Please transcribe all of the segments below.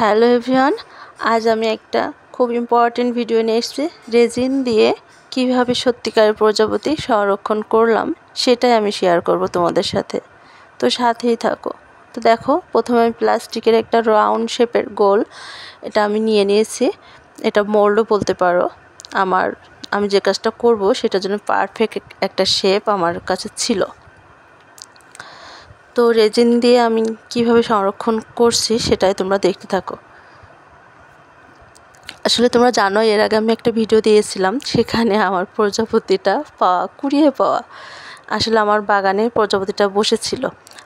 Hello everyone, আজ আমি একটা খুব ইম্পর্টেন্ট ভিডিও নিয়ে এসেছি। রেজিন দিয়ে কিভাবে সত্যিকারের প্রজাপতি সংরক্ষণ করলাম সেটাই আমি শেয়ার করব তোমাদের সাথে, তো সাথেই থাকো। তো দেখো, প্রথমে আমি প্লাস্টিকের একটা রাউন্ড শেপের গোল এটা আমি নিয়ে নিয়েছি। এটা মোল্ডও বলতে পারো। আমি যে কাজটা করব সেটার জন্য পারফেক্ট একটা শেপ আমার কাছে ছিল। তো রেজিন দিয়ে আমি কিভাবে সংরক্ষণ করছি সেটাই তোমরা দেখতে থাকো। আসলে তোমরা জানো, এর আগে আমি একটা ভিডিও দিয়েছিলাম, সেখানে আমার প্রজাপতিটা কুড়িয়ে পাওয়া। আসলে আমার বাগানে প্রজাপতিটা বসেছিল,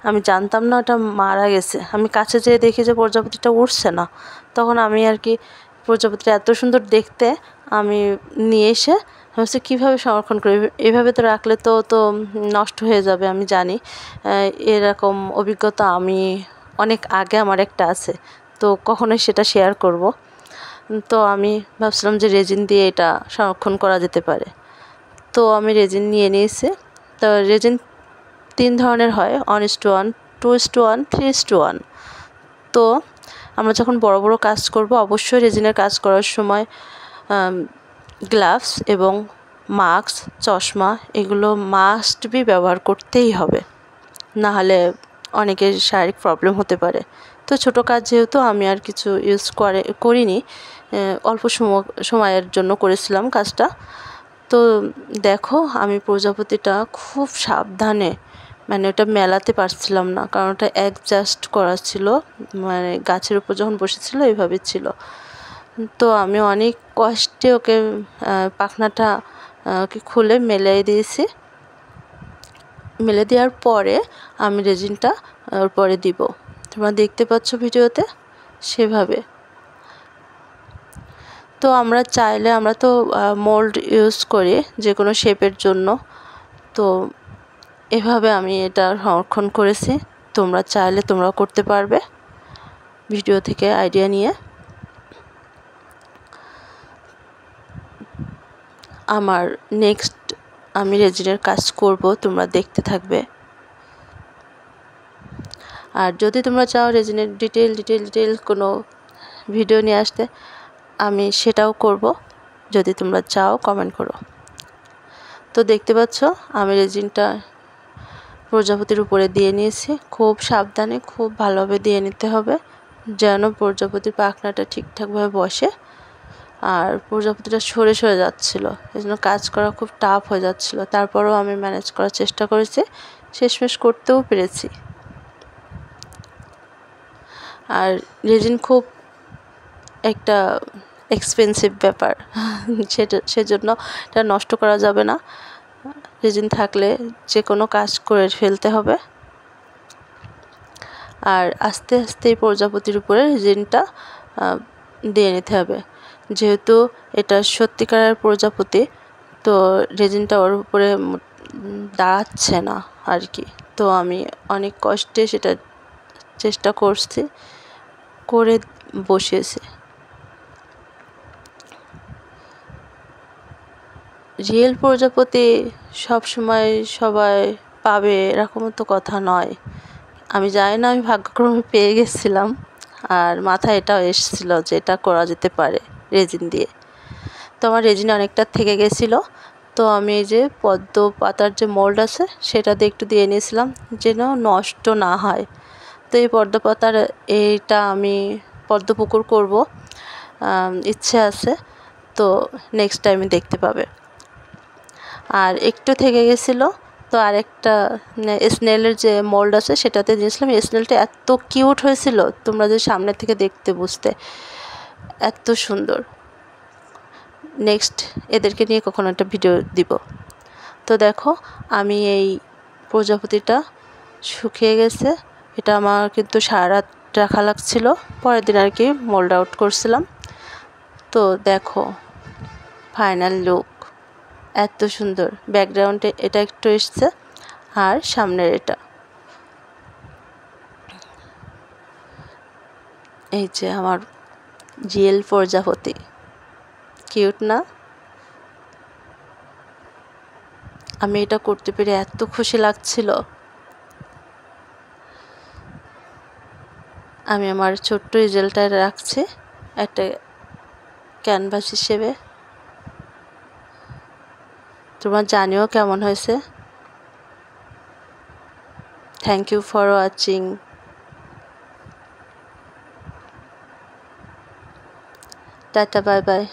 আমি জানতাম না ওটা মারা গেছে। আমি কাছে যেয়ে দেখি যে প্রজাপতিটা উঠছে না। তখন আমি আর কি, প্রজাপতিটা এত সুন্দর দেখতে, আমি নিয়ে এসে ভাবছি কীভাবে সংরক্ষণ করি। এভাবে তো রাখলে তো নষ্ট হয়ে যাবে, আমি জানি। এরকম অভিজ্ঞতা আমি অনেক আগে আমার একটা আছে, তো কখনোই সেটা শেয়ার করব। তো আমি ভাবছিলাম যে রেজিন দিয়ে এটা সংরক্ষণ করা যেতে পারে। তো আমি রেজিন নিয়ে নিয়েছি। তো রেজিন 3 ধরনের হয়, 1:1, 2:1, 3:1। তো আমরা যখন বড় বড় কাজ করব, অবশ্যই রেজিনের কাজ করার সময় গ্লাভস এবং মাস্ক, চশমা এগুলো মাস্ট বি ব্যবহার করতেই হবে, না হলে অনেকের শারীরিক প্রবলেম হতে পারে। তো ছোটো কাজ যেহেতু, আমি আর কিছু ইউজ করিনি, অল্প সময়ের জন্য করেছিলাম কাজটা। তো দেখো, আমি প্রজাপতিটা খুব সাবধানে, মানে ওটা মেলাতে পারছিলাম না, কারণ ওটা অ্যাডজাস্ট করা ছিল, মানে গাছের উপর যখন বসেছিল এইভাবে ছিল। তো আমি অনেক কষ্টে ওকে পাখনাটা ওকে খুলে মেলে দিয়েছি। মেলে দেওয়ার পরে আমি রেজিনটা ওর পরে দিব, তোমরা দেখতে পাচ্ছ ভিডিওতে সেভাবে। তো আমরা চাইলে, আমরা তো মোল্ড ইউজ করি যে কোনো শেপের জন্য। তো এভাবে আমি এটা সংরক্ষণ করেছি, তোমরা চাইলে তোমরাও করতে পারবে ভিডিও থেকে আইডিয়া নিয়ে। আমার নেক্সট আমি রেজিনের কাজ করব, তোমরা দেখতে থাকবে। আর যদি তোমরা চাও রেজিনের ডিটেল কোনো ভিডিও নিয়ে আসতে, আমি সেটাও করব। যদি তোমরা চাও কমেন্ট করো। তো দেখতে পাচ্ছ আমি রেজিনটা প্রজাপতির উপরে দিয়ে নিয়েছি। খুব সাবধানে, খুব ভালোভাবে দিয়ে নিতে হবে, যেন প্রজাপতির পাখনাটা ঠিকঠাকভাবে বসে। আর প্রজাপতিটা সরে যাচ্ছিলো, এই জন্য কাজ করা খুব টাফ হয়ে যাচ্ছিলো। তারপরেও আমি ম্যানেজ করার চেষ্টা করেছি, শেষমেশ করতেও পেরেছি। আর রেজিন খুব একটা এক্সপেন্সিভ ব্যাপার, সেজন্য এটা নষ্ট করা যাবে না। রেজিন থাকলে যে কোনো কাজ করে ফেলতে হবে। আর আস্তে আস্তে প্রজাপতির উপরে রেজিনটা দিয়ে নিতে হবে। যেহেতু এটা সত্যিকারের প্রজাপতি, তো রেজিনটা ওর উপরে দাঁড়াচ্ছে না আর কি। তো আমি অনেক কষ্টে সেটা চেষ্টা করে বসিয়েছি। রিয়েল প্রজাপতি সবসময় সবাই পাবে এরকম তো কথা নয়। আমি জানি না, আমি ভাগ্যক্রমে পেয়ে গেছিলাম, আর মাথায় এটাও এসেছিলো যে এটা করা যেতে পারে রেজিন দিয়ে। তো আমার রেজিন অনেকটা থেকে গেছিলো, তো আমি এই যে পদ্ম পাতার যে মোল্ড আছে সেটা দিয়ে একটু দিয়ে নিয়েছিলাম যেন নষ্ট না হয়। তো এই পদ্ম পাতার এইটা আমি পদ্ম পুকুর করব, ইচ্ছে আছে। তো নেক্সট টাইমে দেখতে পাবে। আর একটু থেকে গেছিলো, তো আরেকটা স্নেলের যে মোল্ড আছে সেটাতে দিয়েছিলাম। স্নেলটা এত কিউট হয়েছিল, তোমরা যে সামনে থেকে দেখতে বুঝতে, এত সুন্দর। নেক্সট এদেরকে নিয়ে কখনো একটা ভিডিও দিব। তো দেখো, আমি এই প্রজাপতিটা শুকিয়ে গেছে। এটা আমার কিন্তু সারা রাত রাখা লাগছিল, পরের দিন আর কি মোল্ড আউট করছিলাম। তো দেখো ফাইনাল লুক, এত সুন্দর। ব্যাকগ্রাউন্ডে এটা একটু এসছে, আর সামনের এটা। এই যে আমার রিয়েল প্রজাপতি, কিউট না? আমি এটা করতে পেরে এত খুশি লাগছিল। আমি আমার ছোট্ট রেজাল্টটা রাখছি একটা ক্যানভাস হিসেবে। তোমরা জানিও কেমন হয়েছে। Thank you for watching. Tata, bye by.